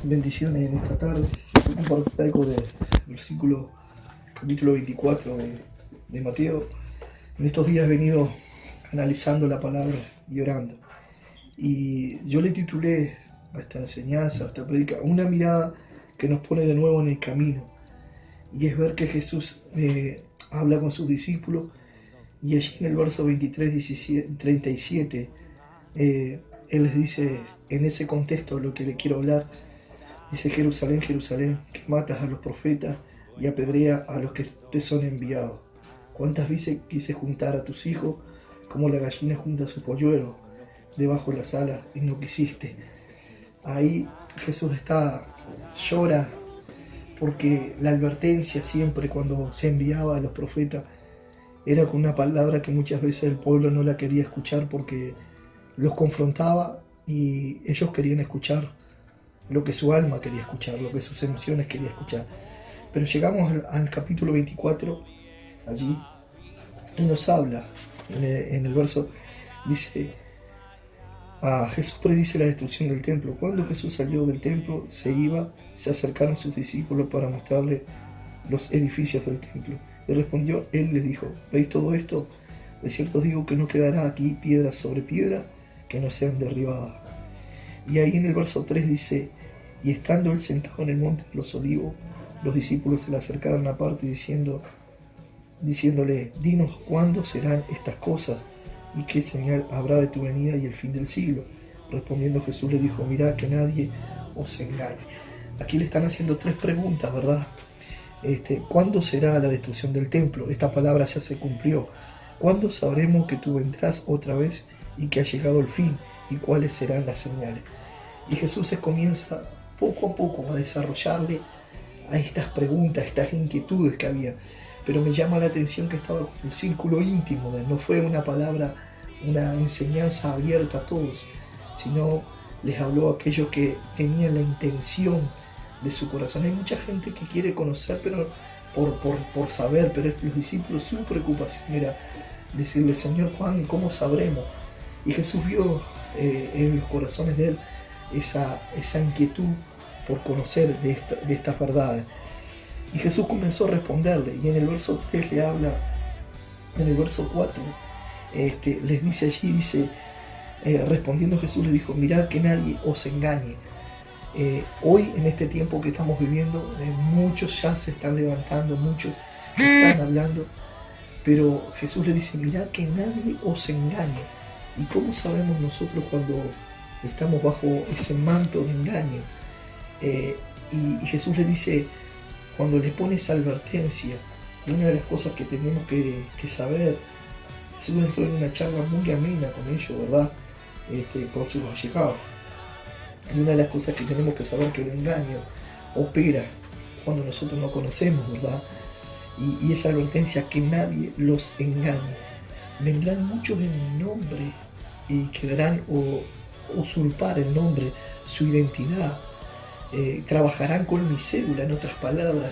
Bendiciones en esta tarde. Compartir algo del versículo, capítulo 24 de Mateo. En estos días he venido analizando la palabra y orando. Y yo le titulé a esta enseñanza, a esta prédica, una mirada que nos pone de nuevo en el camino. Y es ver que Jesús habla con sus discípulos y allí en el verso 23, 37, Él les dice, en ese contexto lo que le quiero hablar, dice: Jerusalén, Jerusalén, que matas a los profetas y apedrea a los que te son enviados. ¿Cuántas veces quise juntar a tus hijos como la gallina junta a su polluelo debajo de las alas y no quisiste? Ahí Jesús llora porque la advertencia siempre cuando se enviaba a los profetas era con una palabra que muchas veces el pueblo no la quería escuchar porque los confrontaba y ellos querían escuchar lo que su alma quería escuchar, lo que sus emociones querían escuchar. Pero llegamos al capítulo 24, allí, y nos habla, en el verso, dice, a Jesús predice la destrucción del templo. Cuando Jesús salió del templo, se acercaron sus discípulos para mostrarle los edificios del templo. Y respondió, él les dijo: ¿veis todo esto? De cierto os digo que no quedará aquí piedra sobre piedra que no sean derribadas. Y ahí en el verso 3 dice: y estando él sentado en el monte de los olivos, los discípulos se le acercaron aparte diciéndole: dinos cuándo serán estas cosas y qué señal habrá de tu venida y el fin del siglo. Respondiendo Jesús le dijo: mirad que nadie os engañe. Aquí le están haciendo tres preguntas, ¿verdad? ¿Cuándo será la destrucción del templo? Esta palabra ya se cumplió. ¿Cuándo sabremos que tú vendrás otra vez y que ha llegado el fin? ¿Y cuáles serán las señales? Y Jesús se comienza poco a poco a desarrollarle a estas preguntas, a estas inquietudes que había. Pero me llama la atención que estaba con el círculo íntimo de él. No fue una palabra, una enseñanza abierta a todos, sino les habló a aquellos que tenían la intención de su corazón. Hay mucha gente que quiere conocer, pero por saber, pero los discípulos, su preocupación era decirle: Señor Juan, ¿cómo sabremos? Y Jesús vio en los corazones de él esa inquietud por conocer de estas verdades. Y Jesús comenzó a responderle, y en el verso 3 le habla, en el verso 4 les dice allí, dice, respondiendo Jesús le dijo: mirad que nadie os engañe. Hoy en este tiempo que estamos viviendo, muchos ya se están levantando, muchos están hablando, pero Jesús le dice: mirad que nadie os engañe. ¿Y cómo sabemos nosotros cuando estamos bajo ese manto de engaño? Y Jesús le dice, cuando le pone esa advertencia, una de las cosas que tenemos que saber, Jesús entró en una charla muy amena con ellos, ¿verdad? Con sus allegados. Y una de las cosas que tenemos que saber, que el engaño opera cuando nosotros no conocemos, ¿verdad? Y esa advertencia, que nadie los engañe. Vendrán muchos en mi nombre y querrán usurpar el nombre, su identidad. Trabajarán con mi cédula, en otras palabras,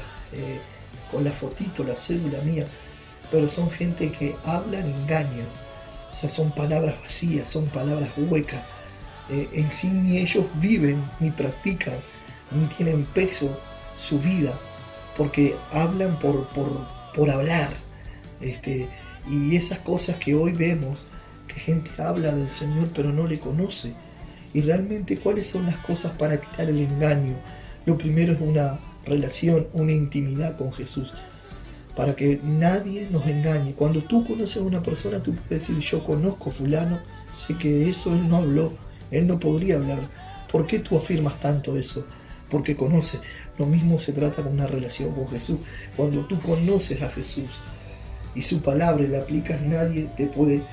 con la fotito, la cédula mía, pero son gente que hablan, engañan. O sea, son palabras vacías, son palabras huecas. En sí ni ellos viven, ni practican, ni tienen peso su vida, porque hablan por hablar. Y esas cosas que hoy vemos, que gente habla del Señor pero no le conoce. Y realmente, ¿cuáles son las cosas para quitar el engaño? Lo primero es una relación, una intimidad con Jesús, para que nadie nos engañe. Cuando tú conoces a una persona, tú puedes decir: yo conozco a fulano, sé que de eso él no habló, él no podría hablar. ¿Por qué tú afirmas tanto eso? Porque conoces. Lo mismo se trata con una relación con Jesús. Cuando tú conoces a Jesús y su palabra la aplicas, nadie te puede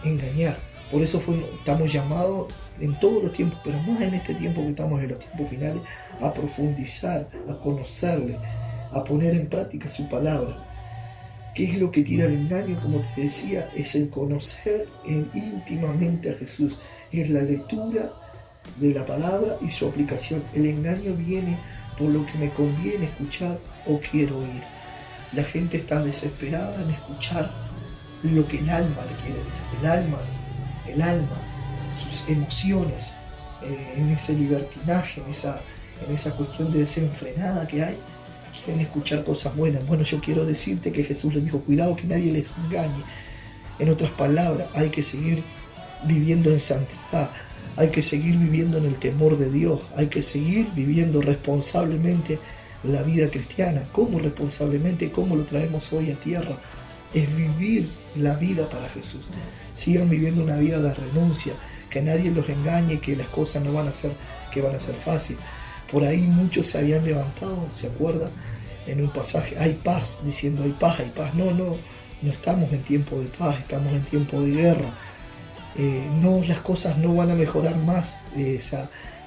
engañar. Por eso estamos llamados en todos los tiempos, pero más en este tiempo que estamos en los tiempos finales, a profundizar, a conocerle, a poner en práctica su palabra. ¿Qué es lo que tira el engaño? Como te decía, es el conocer íntimamente a Jesús. Es la lectura de la palabra y su aplicación. El engaño viene por lo que me conviene escuchar o quiero oír. La gente está desesperada en escuchar lo que el alma le quiere decir. El alma, sus emociones, en ese libertinaje, en esa cuestión de desenfrenada que hay, quieren escuchar cosas buenas. Bueno, yo quiero decirte que Jesús les dijo, cuidado que nadie les engañe. En otras palabras, hay que seguir viviendo en santidad, hay que seguir viviendo en el temor de Dios, hay que seguir viviendo responsablemente la vida cristiana. ¿Cómo responsablemente? ¿Cómo lo traemos hoy a tierra? Es vivir la vida para Jesús. Sigan viviendo una vida de renuncia, que nadie los engañe, que las cosas no van a ser, que van a ser fáciles. Por ahí muchos se habían levantado, ¿se acuerdan? En un pasaje, hay paz, diciendo hay paz, hay paz. No estamos en tiempo de paz, estamos en tiempo de guerra. No, las cosas no van a mejorar más,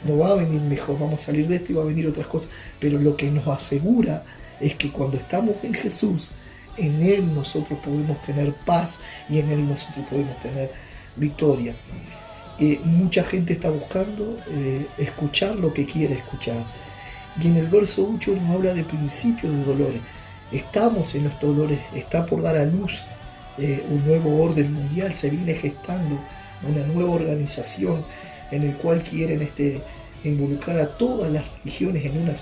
no va a venir mejor, vamos a salir de esto y va a venir otras cosas. Pero lo que nos asegura es que cuando estamos en Jesús, en Él nosotros podemos tener paz y en Él nosotros podemos tener victoria. Mucha gente está buscando escuchar lo que quiere escuchar. Y en el verso 8 nos habla de principios de dolores. Estamos en los dolores, está por dar a luz un nuevo orden mundial, se viene gestando una nueva organización en el cual quieren involucrar a todas las religiones en una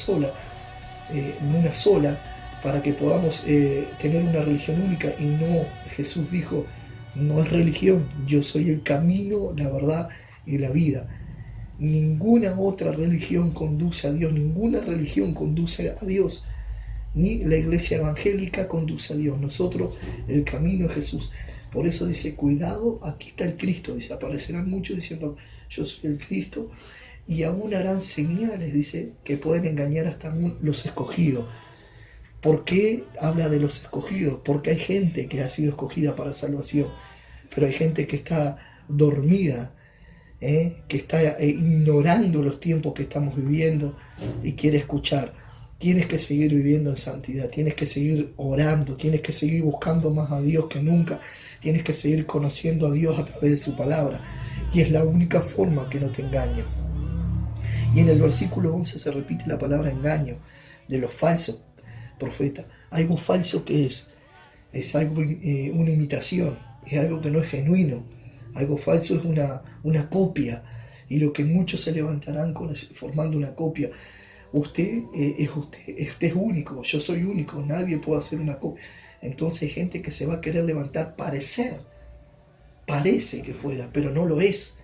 sola, para que podamos tener una religión única. Y no, Jesús dijo, no es religión, yo soy el camino, la verdad y la vida. Ninguna otra religión conduce a Dios, ninguna religión conduce a Dios, ni la iglesia evangélica conduce a Dios. Nosotros, el camino es Jesús. Por eso dice, cuidado, aquí está el Cristo. Desaparecerán muchos diciendo, yo soy el Cristo, y aún harán señales, dice, que pueden engañar hasta los escogidos. ¿Por qué habla de los escogidos? Porque hay gente que ha sido escogida para salvación, pero hay gente que está dormida, que está ignorando los tiempos que estamos viviendo y quiere escuchar. Tienes que seguir viviendo en santidad, tienes que seguir orando, tienes que seguir buscando más a Dios que nunca, tienes que seguir conociendo a Dios a través de su palabra, y es la única forma que no te engaña. Y en el versículo 11 se repite la palabra engaño, de los falsos profetas. Algo falso que es algo, una imitación, es algo que no es genuino. Algo falso es una copia, y lo que muchos se levantarán formando una copia. Usted es único, yo soy único, nadie puede hacer una copia. Entonces hay gente que se va a querer levantar, parece que fuera, pero no lo es.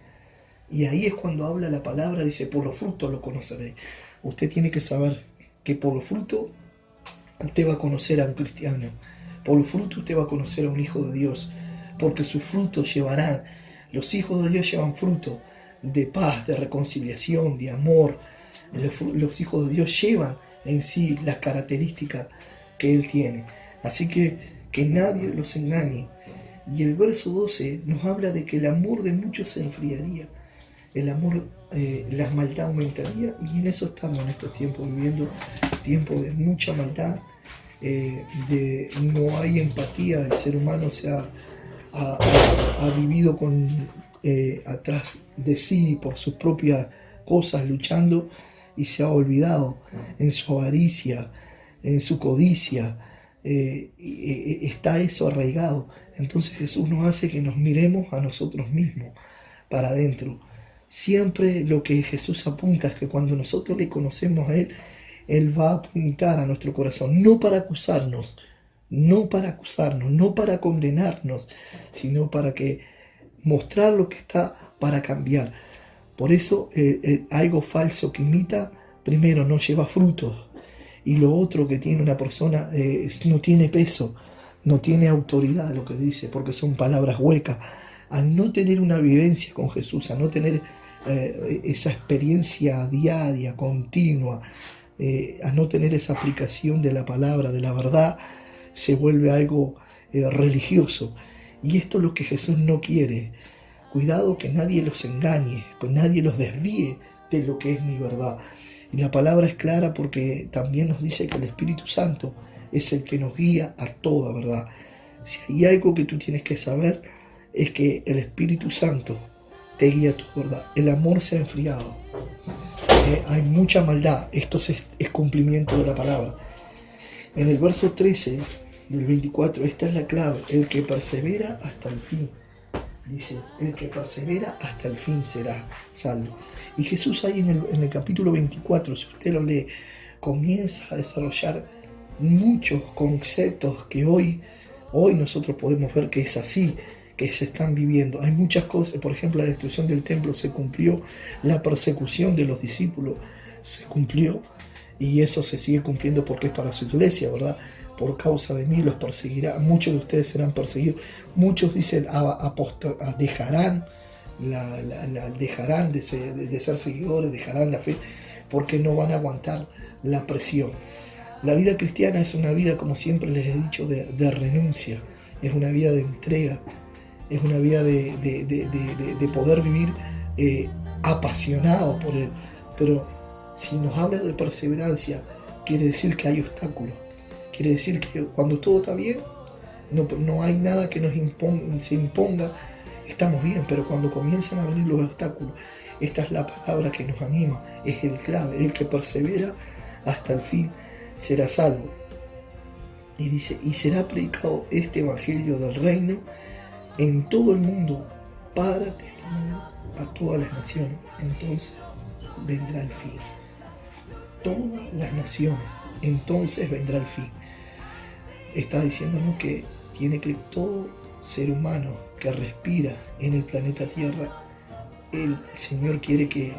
Y ahí es cuando habla la palabra, dice, por los frutos lo conoceréis. Usted tiene que saber que por los frutos usted va a conocer a un cristiano, por los frutos usted va a conocer a un hijo de Dios, porque sus frutos llevarán. Los hijos de Dios llevan fruto de paz, de reconciliación, de amor. Los hijos de Dios llevan en sí las características que Él tiene. Así que nadie los engañe. Y el verso 12 nos habla de que el amor de muchos se enfriaría. El amor, la maldad aumentaría, y en eso estamos en estos tiempos, viviendo tiempos de mucha maldad, no hay empatía. El ser humano ha vivido atrás de sí por sus propias cosas, luchando, y se ha olvidado en su avaricia, en su codicia, está eso arraigado. Entonces Jesús nos hace que nos miremos a nosotros mismos para adentro. Siempre lo que Jesús apunta es que cuando nosotros le conocemos a Él, Él va a apuntar a nuestro corazón, no para acusarnos, no para condenarnos, sino para mostrar lo que está para cambiar. Por eso algo falso que imita, primero no lleva frutos, y lo otro que tiene una persona no tiene peso, no tiene autoridad lo que dice, porque son palabras huecas. Al no tener una vivencia con Jesús, al no tener esa experiencia diaria, continua, a no tener esa aplicación de la palabra, de la verdad, se vuelve algo religioso. Y esto es lo que Jesús no quiere. Cuidado que nadie los engañe, que nadie los desvíe de lo que es mi verdad. Y la palabra es clara porque también nos dice que el Espíritu Santo es el que nos guía a toda verdad. Si hay algo que tú tienes que saber, es que el Espíritu Santo te guía a tu verdad. El amor se ha enfriado. Hay mucha maldad. Esto es cumplimiento de la palabra. En el verso 13 del 24, esta es la clave. El que persevera hasta el fin Dice, el que persevera hasta el fin será salvo. Y Jesús ahí en el capítulo 24, si usted lo lee, comienza a desarrollar muchos conceptos que hoy nosotros podemos ver que es así, que se están viviendo. Hay muchas cosas, por ejemplo, la destrucción del templo se cumplió, la persecución de los discípulos se cumplió, y eso se sigue cumpliendo porque es para su iglesia, ¿verdad? Por causa de mí los perseguirá, muchos de ustedes serán perseguidos, muchos dicen dejarán dejarán de ser seguidores, dejarán la fe, porque no van a aguantar la presión. La vida cristiana es una vida, como siempre les he dicho, de renuncia, es una vida de entrega, es una vida de poder vivir apasionado por Él. Pero si nos habla de perseverancia, quiere decir que hay obstáculos, quiere decir que cuando todo está bien, no hay nada que se imponga, estamos bien, pero cuando comienzan a venir los obstáculos, esta es la palabra que nos anima, es el clave, el que persevera hasta el fin será salvo. Y dice, y será predicado este evangelio del reino en todo el mundo para testimonio a todas las naciones. Entonces vendrá el fin. Todas las naciones, entonces vendrá el fin. Está diciéndonos que tiene que todo ser humano que respira en el planeta Tierra, el Señor quiere que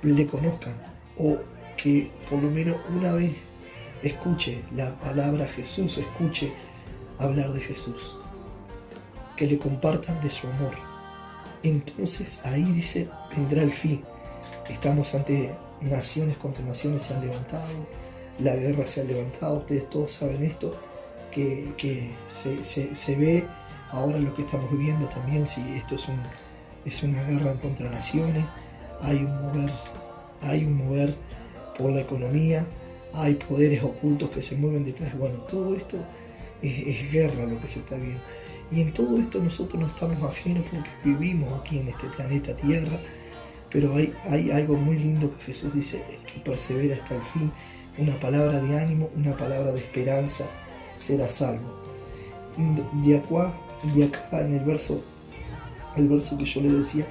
le conozcan, o que por lo menos una vez escuche la palabra Jesús, escuche hablar de Jesús, que le compartan de su amor. Entonces ahí dice, vendrá el fin. Estamos ante naciones contra naciones, se han levantado, la guerra se ha levantado, ustedes todos saben esto, que se ve ahora lo que estamos viviendo también, si esto es una guerra contra naciones, hay un mover por la economía, hay poderes ocultos que se mueven detrás. Bueno, todo esto es guerra lo que se está viendo. Y en todo esto nosotros no estamos ajenos porque vivimos aquí en este planeta Tierra, pero hay algo muy lindo que Jesús dice, el que persevera hasta el fin, una palabra de ánimo, una palabra de esperanza, será salvo. De acá en el verso que yo le decía,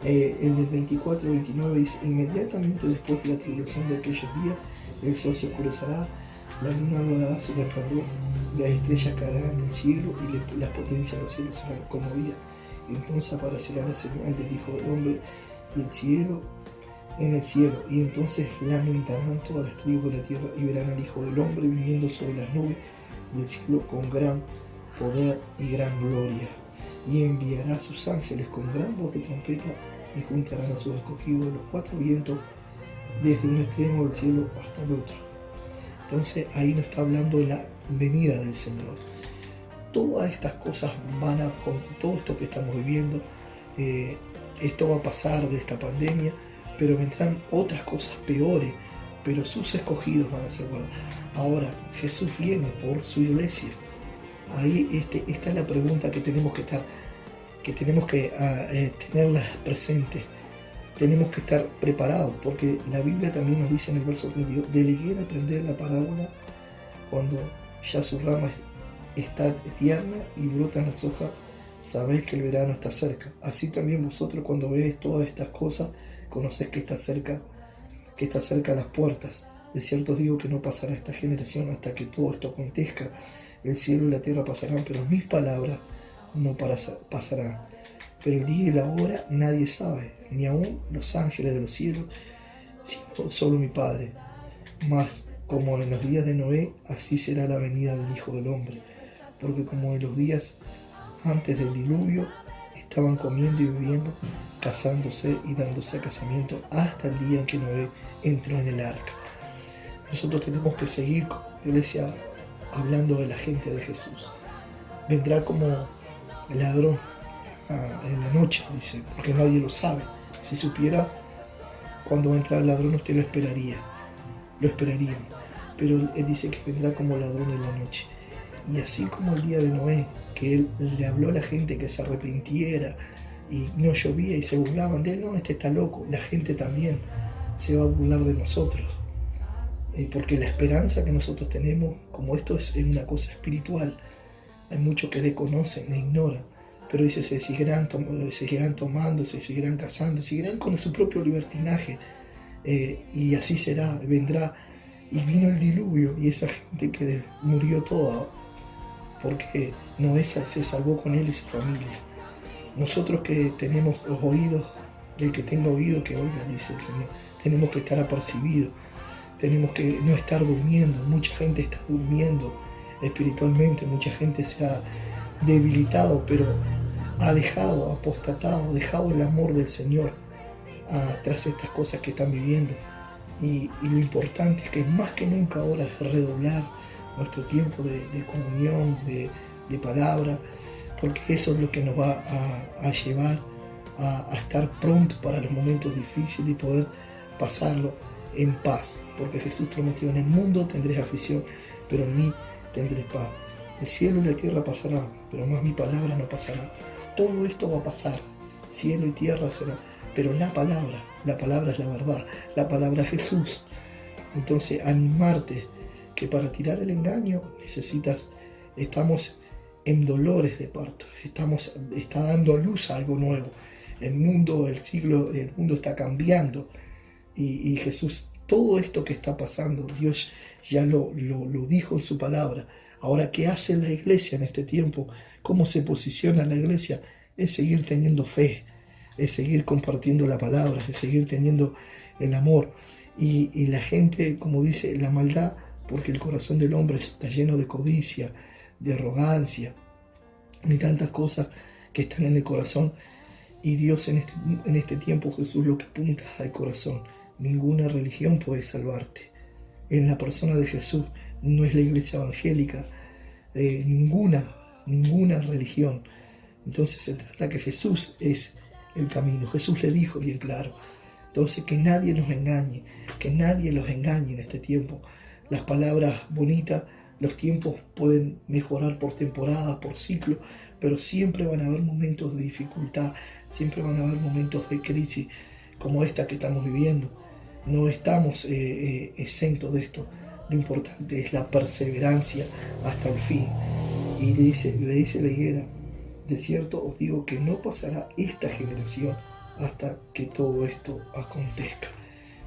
en el 24-29 dice, inmediatamente después de la tribulación de aquellos días, el sol se oscurecerá, la luna no dará su resplandor, las estrellas caerán en el cielo y las potencias de los cielos serán conmovidas. Entonces aparecerá la señal del Hijo del Hombre y el cielo en el cielo, y entonces lamentarán todas las tribus de la tierra y verán al Hijo del Hombre viniendo sobre las nubes del cielo con gran poder y gran gloria. Y enviará a sus ángeles con gran voz de trompeta y juntarán a sus escogidos de los cuatro vientos desde un extremo del cielo hasta el otro. Entonces ahí nos está hablando de la venida del Señor. Todas estas cosas con todo esto que estamos viviendo, esto va a pasar de esta pandemia, pero vendrán otras cosas peores, pero sus escogidos van a ser guardados. Ahora, Jesús viene por su iglesia. Ahí esta es la pregunta que tenemos que tenerla presente. Tenemos que estar preparados, porque la Biblia también nos dice en el verso 32, de la higuera aprender la parábola cuando ya su rama está tierna y brotan las hojas, sabéis que el verano está cerca. Así también vosotros cuando veis todas estas cosas, conocéis que está cerca las puertas. De cierto os digo que no pasará esta generación hasta que todo esto acontezca. El cielo y la tierra pasarán, pero mis palabras no pasarán. Pero el día y la hora nadie sabe, ni aun los ángeles de los cielos, sino solo mi Padre. Mas, como en los días de Noé, así será la venida del Hijo del Hombre. Porque como en los días antes del diluvio, estaban comiendo y bebiendo, casándose y dándose a casamiento, hasta el día en que Noé entró en el arca. Nosotros tenemos que seguir como iglesia hablando de la gente de Jesús. Vendrá como el ladrón en la noche, dice, porque nadie lo sabe. Si supiera cuando va a entrar el ladrón, usted lo esperaría. Pero él dice que vendrá como ladrón en la noche. Y así como el día de Noé, que él le habló a la gente que se arrepintiera y no llovía y se burlaban de él, no, este está loco. La gente también se va a burlar de nosotros. Porque la esperanza que nosotros tenemos, como esto es una cosa espiritual, hay muchos que desconocen e ignoran, pero dice, seguirán tomándose, seguirán casando, seguirán con su propio libertinaje, y así será, vendrá. Y vino el diluvio, y esa gente que murió toda, porque Noé se salvó con él y su familia. Nosotros que tenemos los oídos, el que tenga oído que oiga, dice el Señor, tenemos que estar apercibidos, tenemos que no estar durmiendo. Mucha gente está durmiendo espiritualmente, mucha gente se ha debilitado, pero ha dejado, apostatado, dejado el amor del Señor tras estas cosas que están viviendo. Y lo importante es que más que nunca ahora es redoblar nuestro tiempo de comunión, de palabra, porque eso es lo que nos va a llevar a estar pronto para los momentos difíciles y poder pasarlo en paz, porque Jesús prometió: en el mundo tendréis aflicción, pero en mí tendréis paz. El cielo y la tierra pasarán, pero más mi palabra no pasará. Todo esto va a pasar, cielo y tierra será, pero la palabra es la verdad, la palabra es Jesús. Entonces, animarte que para tirar el engaño estamos en dolores de parto, está dando a luz algo nuevo. El mundo está cambiando, y Jesús, todo esto que está pasando, Dios ya lo dijo en su palabra. Ahora, ¿qué hace la iglesia en este tiempo? ¿Cómo se posiciona la iglesia? Es seguir teniendo fe, es seguir compartiendo la palabra, es seguir teniendo el amor. Y la gente, como dice, la maldad, porque el corazón del hombre está lleno de codicia, de arrogancia, y tantas cosas que están en el corazón. Y Dios en este tiempo, Jesús, lo que apunta al corazón. Ninguna religión puede salvarte. En la persona de Jesús, no es la iglesia evangélica, ninguna religión. Entonces se trata que Jesús es el camino. Jesús le dijo bien claro. Entonces, que nadie nos engañe, que nadie los engañe en este tiempo. Las palabras bonitas, los tiempos pueden mejorar por temporada, por ciclo, pero siempre van a haber momentos de dificultad, siempre van a haber momentos de crisis como esta que estamos viviendo. No estamos exentos de esto. Lo importante es la perseverancia hasta el fin. Y le dice la higuera: de cierto os digo que no pasará esta generación hasta que todo esto acontezca.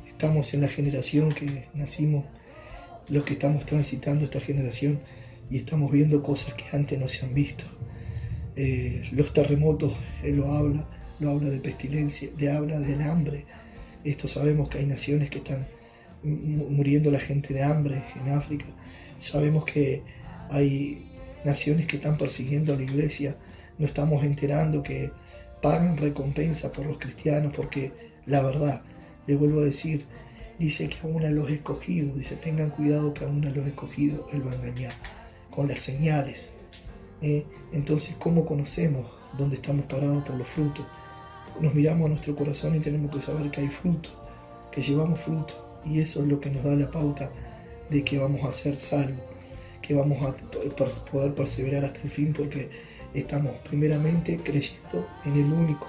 Estamos en la generación que nacimos, los que estamos transitando esta generación, y estamos viendo cosas que antes no se han visto. Los terremotos, él lo habla de pestilencia, le habla del hambre. Esto sabemos que hay naciones que están muriendo la gente de hambre en África. Sabemos que hay naciones que están persiguiendo a la iglesia. Nos estamos enterando que pagan recompensa por los cristianos, porque la verdad, le vuelvo a decir, dice que aún a los escogidos, dice, tengan cuidado que aún a los escogidos él va a engañar con las señales. Entonces, ¿cómo conocemos dónde estamos parados? Por los frutos. Nos miramos a nuestro corazón y tenemos que saber que hay fruto, que llevamos fruto, y eso es lo que nos da la pauta de que vamos a ser salvos, que vamos a poder perseverar hasta el fin, porque estamos primeramente creyendo en el único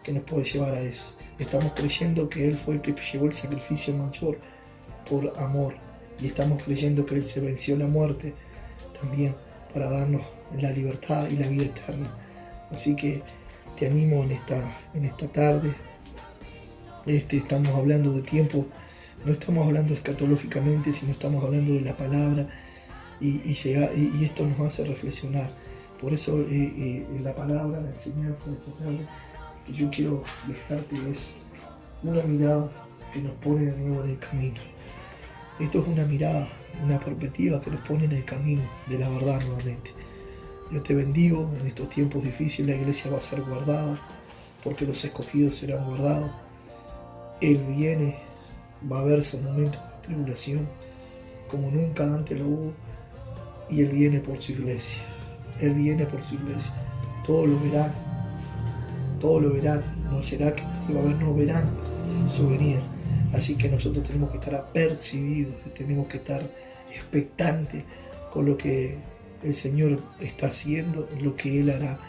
que nos puede llevar a eso. Estamos creyendo que Él fue el que llevó el sacrificio mayor por amor, y estamos creyendo que Él se venció la muerte también para darnos la libertad y la vida eterna. Así que te animo en esta tarde. Estamos hablando de tiempo, no estamos hablando escatológicamente, sino estamos hablando de la palabra, y esto nos hace reflexionar. Por eso la palabra, la enseñanza de esta tarde que yo quiero dejarte es una mirada que nos pone de nuevo en el camino. Esto es una mirada, una perspectiva que nos pone en el camino de la verdad nuevamente. Yo te bendigo. En estos tiempos difíciles la iglesia va a ser guardada, porque los escogidos serán guardados. Él viene, va a haberse momentos de tribulación como nunca antes lo hubo, y Él viene por su iglesia. Él viene por su iglesia. Todos lo verán. No será que nadie va a ver, no verán su venida. Así que nosotros tenemos que estar apercibidos, tenemos que estar expectantes con lo que el Señor está haciendo, lo que Él hará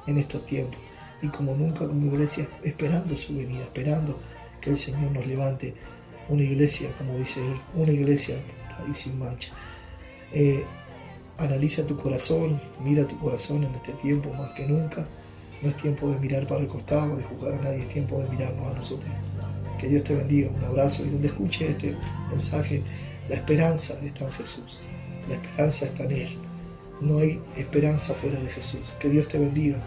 en estos tiempos. Y como nunca, como iglesia, esperando su venida, esperando que el Señor nos levante una iglesia, como dice Él, una iglesia y sin mancha. Analiza tu corazón, mira tu corazón en este tiempo más que nunca, No es tiempo de mirar para el costado, de juzgar a nadie, es tiempo de mirarnos a nosotros. Que Dios te bendiga, un abrazo, y donde escuche este mensaje, la esperanza está en Jesús, la esperanza está en Él. No hay esperanza fuera de Jesús. Que Dios te bendiga.